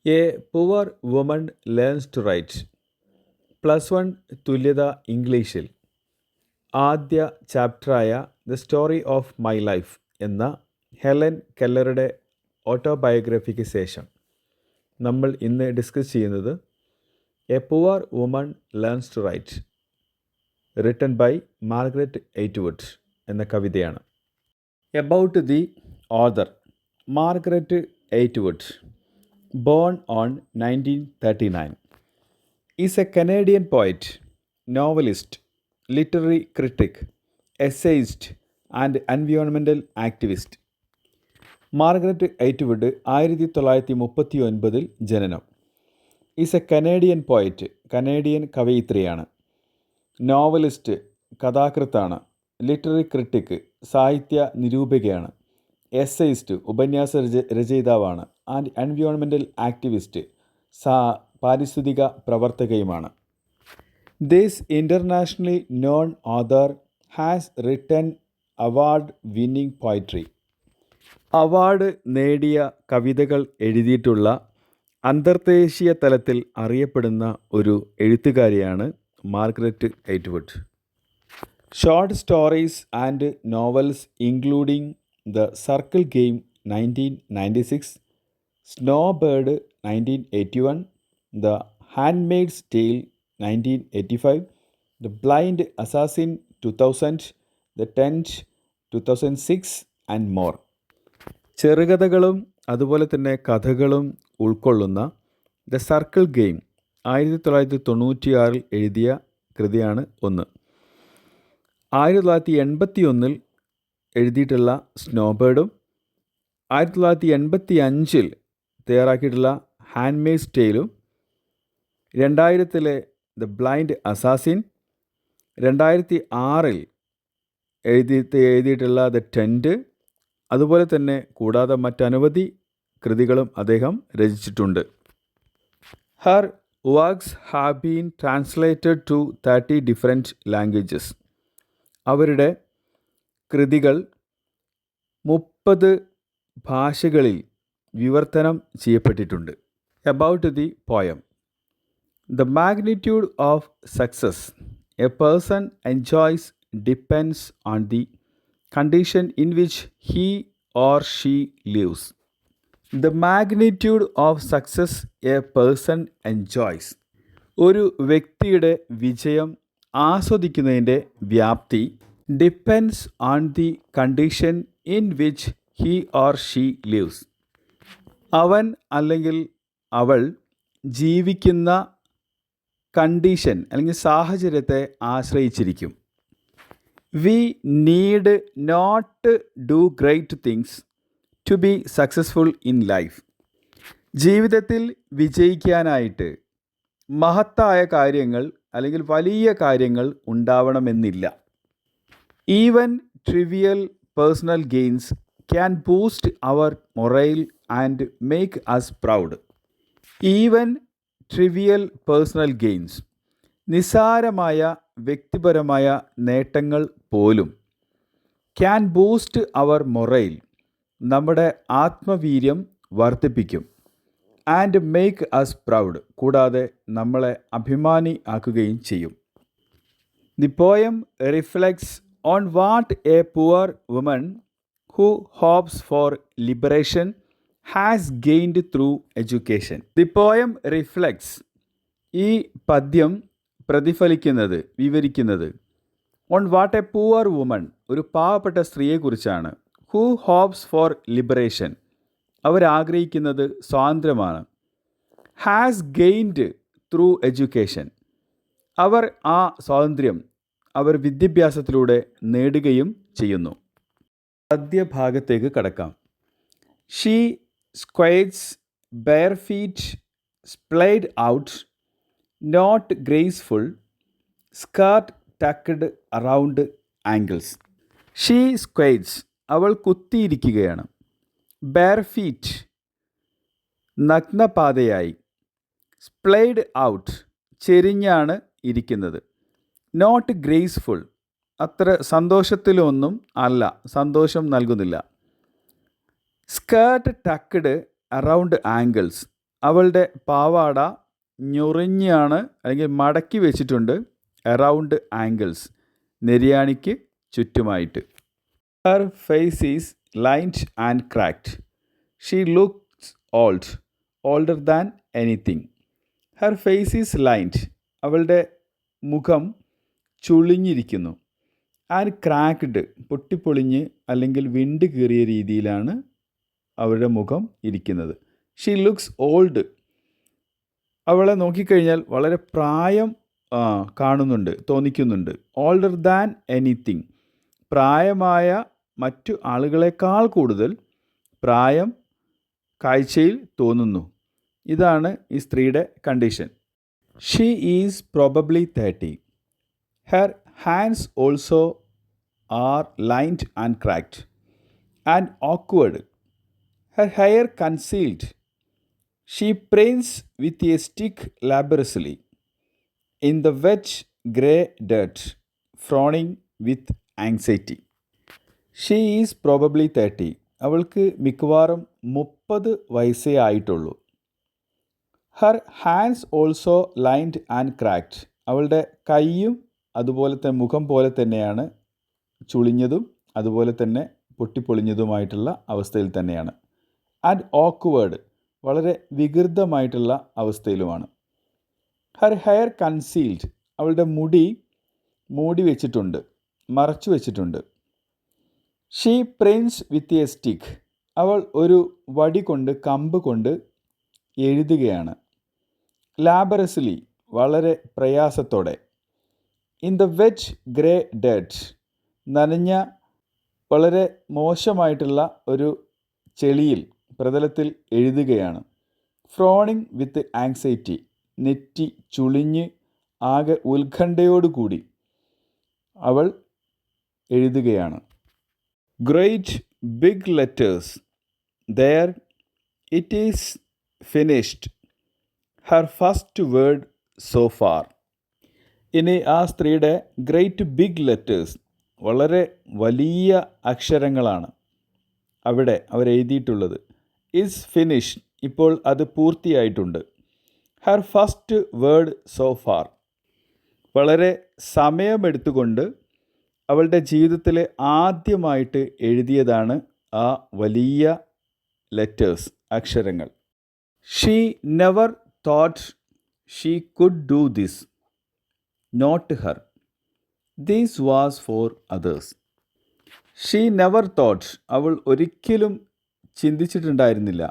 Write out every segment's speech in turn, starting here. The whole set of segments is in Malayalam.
A poor woman learns to write. +1 തുല്യത ഇംഗ്ലീഷിൽ ആദ്യ ചാപ്റ്ററായ the story of my life എന്ന ഹെലൻ കെല്ലറുടെ ഓട്ടോബയോഗ്രഫിക്ക് ശേഷം നമ്മൾ ഇന്ന് ഡിസ്കസ് ചെയ്യുന്നത് a poor woman learns to write, written by Margaret Atwood എന്ന കവിതയാണ്. About the author Margaret Atwood, born on 1939, is a Canadian poet, novelist, literary critic, essayist and environmental activist. Margaret Atwood 1939 ജനനം. Is a Canadian poet, Canadian കവയിത്രിയാണ്. നോവലിസ്റ്റ്, കഥാകൃത്താണ്. ലിറ്റററി ക്രിട്ടിക്, സാഹിത്യ നിരൂപകയാണ്. എസ്സയിസ്റ്റ്, ഉപന്യാസ രചയിതാവാണ്. ആൻഡ് എൻവയോൺമെൻറ്റൽ ആക്ടിവിസ്റ്റ്, പാരിസ്ഥിതിക പ്രവർത്തകയുമാണ്. This internationally known author has written award winning poetry. Award നേടിയ കവിതകൾ എഴുതിയിട്ടുള്ള അന്തർദേശീയ തലത്തിൽ അറിയപ്പെടുന്ന ഒരു എഴുത്തുകാരിയാണ് Margaret Atwood. Short stories and novels including The Circle Game 1996, Snowbird 1981, The Handmaid's Tale 1985, The Blind Assassin 2000, The Tent 2006 and more. ചെറുകഥകളും അതുപോലെ തന്നെ കഥകളും ഉൾക്കൊള്ളുന്ന ദ സർക്കിൾ ഗെയിം 1996 എഴുതിയ കൃതിയാണ് ഒന്ന്. 1981 എഴുതിയിട്ടുള്ള സ്നോബേർഡും 1985 തയ്യാറാക്കിയിട്ടുള്ള ഹാൻഡ്മെയ്ഡ്സ് ടെയിലും, 2000 ദ ബ്ലൈൻഡ് അസാസിൻ, 2006 എഴുതിയിട്ടുള്ള ദ ടെൻറ്റ്, അതുപോലെ തന്നെ കൂടാതെ മറ്റനവധി കൃതികളും അദ്ദേഹം രചിച്ചിട്ടുണ്ട്. Her works have been translated to 30 different languages. അവരുടെ കൃതികൾ 30 ഭാഷകളിൽ വിവർത്തനം ചെയ്യപ്പെട്ടിട്ടുണ്ട്. About the poem. The magnitude of success a person enjoys depends on the condition in which he or she lives. The magnitude of success a person enjoys. ഒരു വ്യക്തിയുടെ വിജയം ആസ്വദിക്കുന്നതിൻ്റെ വ്യാപ്തി depends on the condition in which he or she lives. അവൻ അല്ലെങ്കിൽ അവൾ ജീവിക്കുന്ന കണ്ടീഷൻ അല്ലെങ്കിൽ സാഹചര്യത്തെ ആശ്രയിച്ചിരിക്കും. We need not do great things to be successful in life. ജീവിതത്തിൽ വിജയിക്കാനായിട്ട് മഹത്തായ കാര്യങ്ങൾ അല്ലെങ്കിൽ വലിയ കാര്യങ്ങൾ ഉണ്ടാവണമെന്നില്ല. Even trivial personal gains can boost our morale and make us proud. Even trivial personal gains, നിസ്സാരമായ വ്യക്തിപരമായ നേട്ടങ്ങൾ പോലും can boost our morale, നമ്മുടെ ആത്മവീര്യം വർദ്ധിപ്പിക്കും. and make us proud, കൂടാതെ നമ്മളെ അഭിമാനി ആക്കുകയും ചെയ്യും. The poem reflects on what a poor woman who hopes for liberation has gained through education. The poem reflects, ഈ പദ്യം പ്രതിഫലിക്കുന്നത്, വിവരിക്കുന്നത് on what a poor woman, ഒരു പാവപ്പെട്ട സ്ത്രീയെക്കുറിച്ചാണ്. who hopes for liberation, അവരാഗ്രഹിക്കുന്നത് സ്വാതന്ത്ര്യമാണ്. has gained through education, അവർ ആ സ്വാതന്ത്ര്യം അവർ വിദ്യാഭ്യാസത്തിലൂടെ നേടുകയും ചെയ്യുന്നു. പദ്യഭാഗത്തേക്ക് കടക്കാം. She squares bare feet splayed out, not graceful, skirt tucked around ankles. She squares, അവൾ കുത്തിയിരിക്കുകയാണ്. ബെയർ ഫീറ്റ്, നഗ്നപാതയായി. സ്പ്ലേഡ് ഔട്ട്, ചെരിഞ്ഞാണ് ഇരിക്കുന്നത്. നോട്ട് ഗ്രേസ്ഫുൾ, അത്ര സന്തോഷത്തിലൊന്നും അല്ല, സന്തോഷം നൽകുന്നില്ല. സ്കേർട്ട് ടക്ക്ഡ് അറൗണ്ട് ആംഗിൾസ്, അവളുടെ പാവാട ഞൊറിഞ്ഞാണ് അല്ലെങ്കിൽ മടക്കി വെച്ചിട്ടുണ്ട്. അറൗണ്ട് ആംഗിൾസ്, നെരിയാണിക്ക് ചുറ്റുമായിട്ട്. Her face is lined and cracked. She looks old, older than anything. Her face is lined, അവളുടെ മുഖം ചുളിഞ്ഞിരിക്കുന്നു. ആൻഡ് ക്രാക്ക്ഡ്, പൊട്ടിപ്പൊളിഞ്ഞ് അല്ലെങ്കിൽ വിണ്ട് കീറിയ രീതിയിലാണ് അവരുടെ മുഖം ഇരിക്കുന്നത്. ഷീ ലുക്സ് ഓൾഡ്, അവളെ നോക്കിക്കഴിഞ്ഞാൽ വളരെ പ്രായം കാണുന്നുണ്ട്, തോന്നിക്കുന്നുണ്ട്. ഓൾഡർ ദാൻ എനിത്തിങ്, പ്രായമായ മറ്റു ആളുകളെക്കാൾ കൂടുതൽ പ്രായം കാഴ്ചയിൽ തോന്നുന്നു. ഇതാണ് ഈ സ്ത്രീയുടെ condition. She is probably 30. Her hands also are lined and cracked and awkward. Her hair concealed. She prints with a stick laboriously in the wet grey dirt, frowning with anxiety. She is probably 30. അവൾക്ക് മിക്കവാറും 30 വയസ്സേ ആയിട്ടുള്ളൂ. Her hands also lined and cracked. അവളുടെ കൈയും അതുപോലത്തെ മുഖം പോലെ തന്നെയാണ് ചുളിഞ്ഞതും അതുപോലെ തന്നെ പൊട്ടിപ്പൊളിഞ്ഞതുമായിട്ടുള്ള അവസ്ഥയിൽ തന്നെയാണ്. ആൻഡ് ഓക്വേർഡ്, വളരെ വികൃതമായിട്ടുള്ള അവസ്ഥയിലുമാണ്. ഹർ ഹെയർ കൺസീൽഡ്, അവളുടെ മുടി മൂടി വെച്ചിട്ടുണ്ട്, മറച്ചു വെച്ചിട്ടുണ്ട്. She prints with a stick, അവൾ ഒരു വടി കൊണ്ട്, കമ്പ് കൊണ്ട് എഴുതുകയാണ്. ലാബറസ്ലി, വളരെ പ്രയാസത്തോടെ. In the wet grey dead, നനഞ്ഞ വളരെ മോശമായിട്ടുള്ള ഒരു ചെളിയിൽ, പ്രതലത്തിൽ എഴുതുകയാണ്. ഫ്രോണിങ് വിത്ത് ആങ്സൈറ്റി, നെറ്റി ചുളിഞ്ഞ് ആകെ ഉത്കണ്ഠയോടുകൂടി അവൾ എഴുതുകയാണ്. Great big letters, there it is finished, her first word so far. ഇനി ആ സ്ത്രീയുടെ ഗ്രേറ്റ് ബിഗ് ലെറ്റേഴ്സ്, വളരെ വലിയ അക്ഷരങ്ങളാണ് അവിടെ അവരെഴുതിയിട്ടുള്ളത്. ഈസ് ഫിനിഷ്ഡ്, ഇപ്പോൾ അത് പൂർത്തിയായിട്ടുണ്ട്. Her first word so far, വളരെ സമയമെടുത്തുകൊണ്ട് അവളുടെ ജീവിതത്തിലെ ആദ്യമായിട്ട് എഴുതിയതാണ് ആ വലിയ ലെറ്റേഴ്സ്, അക്ഷരങ്ങൾ. She never thought she could do this, not her, this was for others. She never thought, അവൾ ഒരിക്കലും ചിന്തിച്ചിട്ടുണ്ടായിരുന്നില്ല.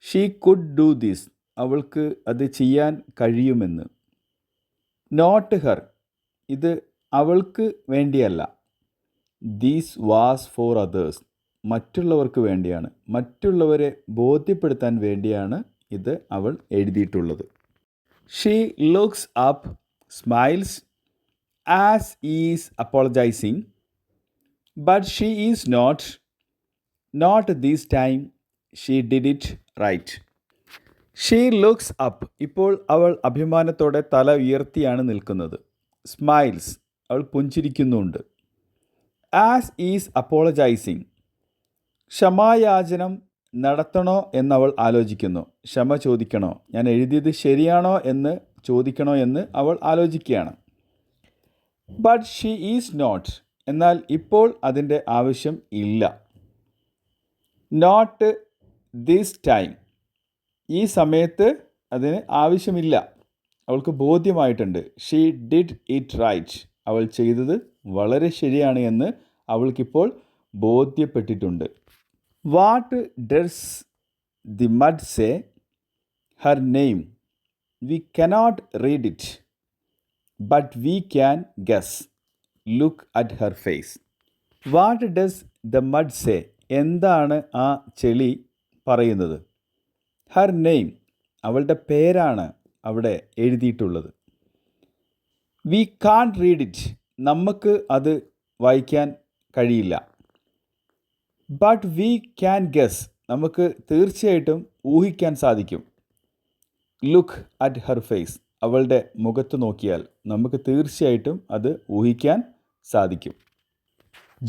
ഷീ കുഡ് ഡു ദിസ്, അവൾക്ക് അത് ചെയ്യാൻ കഴിയുമെന്ന്. നോട്ട് ഹർ, ഇത് അവൾക്ക് വേണ്ടിയല്ല. ദീസ് വാസ് ഫോർ അതേഴ്സ്, മറ്റുള്ളവർക്ക് വേണ്ടിയാണ്, മറ്റുള്ളവരെ ബോധ്യപ്പെടുത്താൻ വേണ്ടിയാണ് ഇത് അവൾ എഴുതിയിട്ടുള്ളത്. She looks up, smiles, as is apologising, but she is not this time, she did it right. She looks up, ഇപ്പോൾ അവൾ അഭിമാനത്തോടെ തല ഉയർത്തിയാണ് നിൽക്കുന്നത്. സ്മൈൽസ്, അവൾ പുഞ്ചിരിക്കുന്നുണ്ട്. ആസ് ഈസ് അപ്പോളജൈസിങ്, ക്ഷമായാചനം നടത്തണോ എന്നവൾ ആലോചിക്കുന്നു. ക്ഷമ ചോദിക്കണോ, ഞാൻ എഴുതിയത് ശരിയാണോ എന്ന് ചോദിക്കണോ എന്ന് അവൾ ആലോചിക്കുകയാണ്. ബട്ട് ഷീ ഈസ് നോട്ട്, എന്നാൽ ഇപ്പോൾ അതിൻ്റെ ആവശ്യം ഇല്ല. നോട്ട് ദിസ് ടൈം, ഈ സമയത്ത് അതിന് ആവശ്യമില്ല, അവൾക്ക് ബോധ്യമായിട്ടുണ്ട്. ഷീ ഡിഡ് ഇറ്റ് റൈറ്റ്, അവൾ ചെയ്തത് വളരെ ശരിയാണ് എന്ന് അവൾക്കിപ്പോൾ ബോധ്യപ്പെട്ടിട്ടുണ്ട്. What does the mud say, her name, we cannot read it, but we can guess, look at her face. What does the mud say, എന്താണ് ആ ചെളി പറയുന്നത്? ഹർ നെയിം, അവളുടെ പേരാണ് അവിടെ എഴുതിയിട്ടുള്ളത്. വി കാൺട്ട് റീഡ് ഇറ്റ്, നമുക്ക് അത് വായിക്കാൻ കഴിയില്ല. ബട്ട് വി ക്യാൻ ഗസ്, നമുക്ക് തീർച്ചയായിട്ടും ഊഹിക്കാൻ സാധിക്കും. ലുക്ക് അറ്റ് ഹർ ഫേസ്, അവളുടെ മുഖത്ത് നോക്കിയാൽ നമുക്ക് തീർച്ചയായിട്ടും അത് ഊഹിക്കാൻ സാധിക്കും.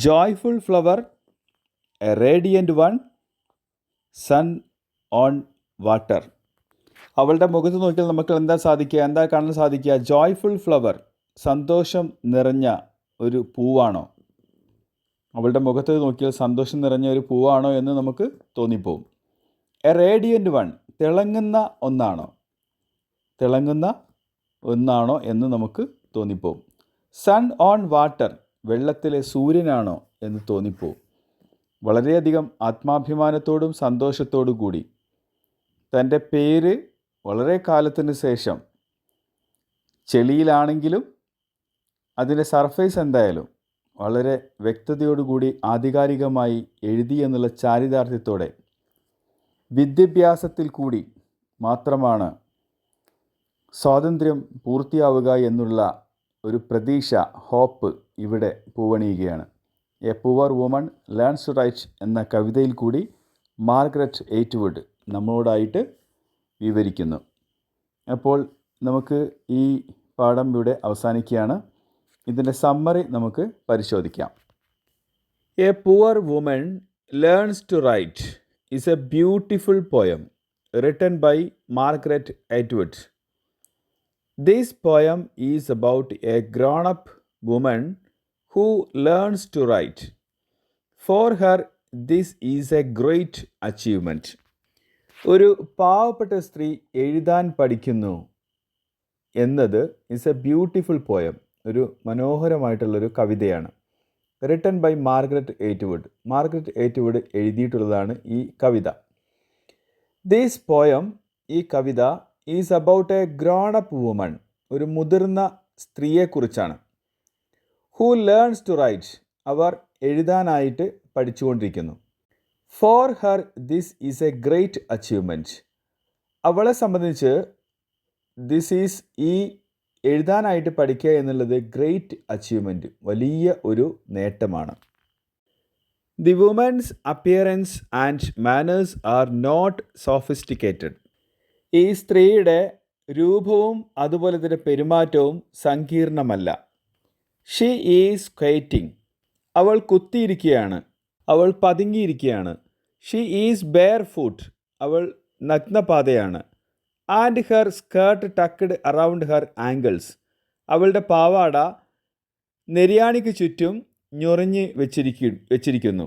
Joyful flower, a radiant one, sun on water. അവളുടെ മുഖത്ത് നോക്കിയാൽ നമുക്ക് എന്താ കാണാൻ സാധിക്കുക? ജോയ്ഫുൾ ഫ്ലവർ, സന്തോഷം നിറഞ്ഞ ഒരു പൂവാണോ? അവളുടെ മുഖത്ത് നോക്കിയാൽ സന്തോഷം നിറഞ്ഞ ഒരു പൂവാണോ എന്ന് നമുക്ക് തോന്നിപ്പോവും. എ റേഡിയൻ്റ് വൺ, തിളങ്ങുന്ന ഒന്നാണോ എന്ന് നമുക്ക് തോന്നിപ്പോവും. സൺ ഓൺ വാട്ടർ, വെള്ളത്തിലെ സൂര്യനാണോ എന്ന് തോന്നിപ്പോവും. വളരെയധികം ആത്മാഭിമാനത്തോടും സന്തോഷത്തോടു കൂടി തൻ്റെ പേര് വളരെ കാലത്തിന് ശേഷം ചെളിയിലാണെങ്കിലും അതിൻ്റെ സർഫേസ് എന്തായാലും വളരെ വ്യക്തതയോടുകൂടി ആധികാരികമായി എഴുതി എന്നുള്ള ചാരിതാർത്ഥ്യത്തോടെ വിദ്യാഭ്യാസത്തിൽ കൂടി മാത്രമാണ് സ്വാതന്ത്ര്യം പൂർത്തിയാവുക എന്നുള്ള ഒരു പ്രതീക്ഷ, ഹോപ്പ് ഇവിടെ പൂവണിയുകയാണ്. A poor woman learns to write എന്ന കവിതയിൽ കൂടി മാർഗരറ്റ് ഏറ്റ്വുഡ് നമ്മളോടായിട്ട് വിവരിക്കുന്നു. അപ്പോൾ നമുക്ക് ഈ പാഠം ഇവിടെ അവസാനിക്കുകയാണ്. ഇതിൻ്റെ സമ്മറി നമുക്ക് പരിശോധിക്കാം. A poor woman learns to write is a beautiful poem written by Margaret Atwood. This poem is about a grown-up woman who learns to write. For her, this is a great achievement. ഒരു പാവപ്പെട്ട സ്ത്രീ എഴുതാൻ പഠിക്കുന്നു എന്നത് is a beautiful poem, ഒരു മനോഹരമായിട്ടുള്ളൊരു കവിതയാണ്. Written by Margaret Atwood. Margaret Atwood എഴുതിയിട്ടുള്ളതാണ് ഈ കവിത. This poem, ഈ കവിത, is about a grown up woman, ഒരു മുതിർന്ന സ്ത്രീയെക്കുറിച്ചാണ്. ഹൂ ലേൺസ് ടു റൈറ്റ്, അവർ എഴുതാനായിട്ട് പഠിച്ചുകൊണ്ടിരിക്കുന്നു. For her this is a great achievement, അവളെ സംബന്ധിച്ച് ദിസ് ഈസ്, ഈ എഴുതാനായിട്ട് പഠിക്കുക എന്നുള്ളത് ഗ്രേറ്റ് അച്ചീവ്മെൻറ്റ്, വലിയ ഒരു നേട്ടമാണ്. The woman's appearance and manners are not sophisticated. ഈ സ്ത്രീയുടെ രൂപവും അതുപോലെ തന്നെ പെരുമാറ്റവും സങ്കീർണമല്ല. She is quieting. അവൾ കുത്തിയിരിക്കുകയാണ്, അവൾ പതുങ്ങിയിരിക്കുകയാണ്. She is barefoot. അവൾ നഗ്നപാതയാണ്. And her skirt tucked around her ankles. അവളുടെ പാവാട നെരിയാണിക്ക് ചുറ്റും ഞൊറിഞ്ഞ് വെച്ചിരിക്കുന്നു.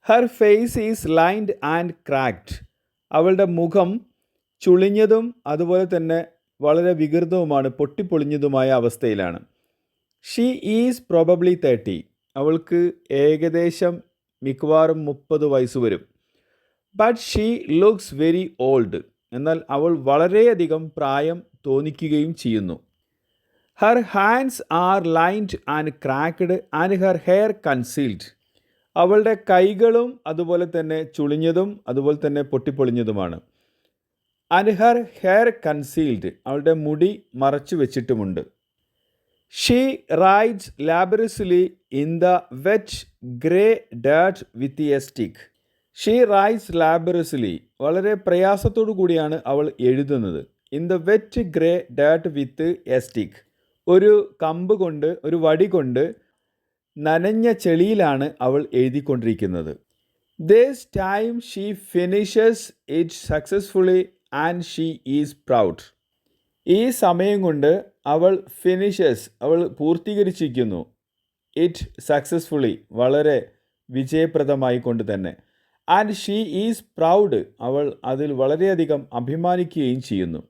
Her face is lined and cracked. അവളുടെ മുഖം ചുളിഞ്ഞതും അതുപോലെ തന്നെ വളരെ വികൃതവുമാണ്, പൊട്ടിപ്പൊളിഞ്ഞതുമായ അവസ്ഥയിലാണ്. She is probably 30. അവൾക്ക് ഏകദേശം മിക്കവാറും 30 വയസ്സ് വരും. But she looks very old. എന്നാൽ അവൾ വളരെയധികം പ്രായം തോന്നിക്കുകയും ചെയ്യുന്നു. Her hands are lined and cracked and her hair concealed. അവളുടെ കൈകളും അതുപോലെ തന്നെ ചുളിഞ്ഞതും അതുപോലെ തന്നെ പൊട്ടിപ്പൊളിഞ്ഞതുമാണ്. ആൻഡ് ഹർ ഹെയർ കൺസീൽഡ്, അവളുടെ മുടി മറച്ചു വെച്ചിട്ടുമുണ്ട്. She writes laboriously in the wet grey dirt with a stick. She writes laboriously, വളരെ പ്രയാസത്തോടു കൂടിയാണ് അവൾ എഴുതുന്നത്. In the wet grey dirt with a stick, ഒരു കമ്പ് കൊണ്ട്, ഒരു വടി കൊണ്ട് നനഞ്ഞ ചെളിയിലാണ് അവൾ എഴുതിക്കൊണ്ടിരിക്കുന്നത്. This time she finishes it successfully and she is proud. ഈ സമയം കൊണ്ട് അവൾ ഫിനിഷസ്, അവൾ പൂർത്തീകരിച്ചിരിക്കുന്നു. ഇറ്റ് സക്സസ്ഫുള്ളി, വളരെ വിജയപ്രദമായി കൊണ്ട് തന്നെ. ആൻഡ് ഷീ ഈസ് പ്രൗഡ്, അവൾ അതിൽ വളരെയധികം അഭിമാനിക്കുകയും ചെയ്യുന്നു.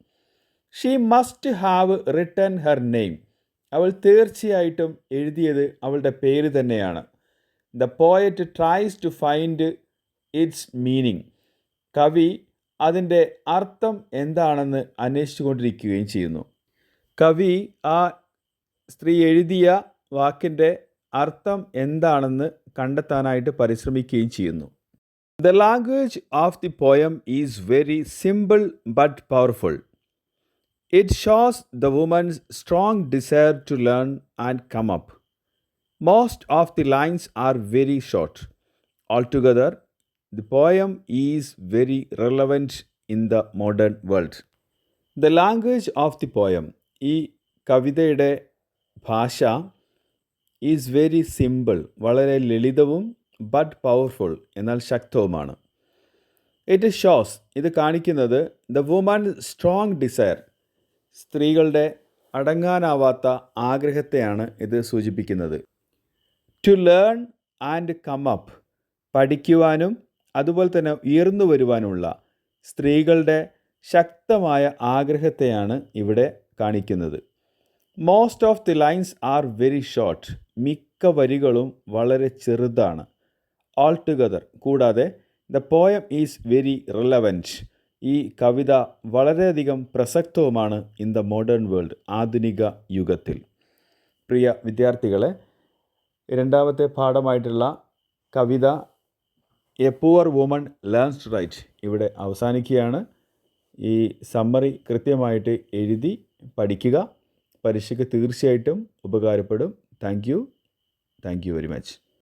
She must have written her name, അവൾ തീർച്ചയായിട്ടും എഴുതിയത് അവളുടെ പേര് തന്നെയാണ്. The poet tries to find its meaning. കവി അതിൻ്റെ അർത്ഥം എന്താണെന്ന് അന്വേഷിച്ചു കൊണ്ടിരിക്കുകയും ചെയ്യുന്നു. കവി ആ സ്ത്രീ എഴുതിയ വാക്കിൻ്റെ അർത്ഥം എന്താണെന്ന് കണ്ടെത്താനായിട്ട് പരിശ്രമിക്കുകയും ചെയ്യുന്നു. The language of the poem is very simple but powerful. It shows the woman's strong desire to learn and come up. Most of the lines are very short. Altogether, the poem is very relevant in the modern world. The language of the poem, ഈ കവിതയുടെ ഭാഷ ഈസ് വെരി സിമ്പിൾ, വളരെ ലളിതവും ബട്ട് പവർഫുൾ, എന്നാൽ ശക്തവുമാണ്. ഇറ്റ് ഷോസ്, ഇത് കാണിക്കുന്നത് ദ വുമൺ സ്ട്രോങ് ഡിസയർ, സ്ത്രീകളുടെ അടങ്ങാനാവാത്ത ആഗ്രഹത്തെയാണ് ഇത് സൂചിപ്പിക്കുന്നത്. To learn and come up, പഠിക്കുവാനും അതുപോലെ തന്നെ ഉയർന്നു വരുവാനുമുള്ള സ്ത്രീകളുടെ ശക്തമായ ആഗ്രഹത്തെയാണ് ഇവിടെ കാണിക്കുന്നത്. Most of the lines are very short, മിക്ക വരികളും വളരെ ചെറുതാണ്. ഓൾ ടുഗദർ, കൂടാതെ the poem is very relevant, in the modern പ്രസക്തവുമാണ് ഇൻ ദ മോഡേൺ വേൾഡ്, ആധുനിക യുഗത്തിൽ. പ്രിയ വിദ്യാർത്ഥികളെ, രണ്ടാമത്തെ പാഠമായിട്ടുള്ള കവിത a poor woman learns to write ഇവിടെ അവസാനിക്കുകയാണ്. ഈ സമ്മറി കൃത്യമായിട്ട് എഴുതി പഠിക്കുക. പരീക്ഷയ്ക്ക് തീർച്ചയായിട്ടും ഉപകാരപ്പെടും. Thank you very much.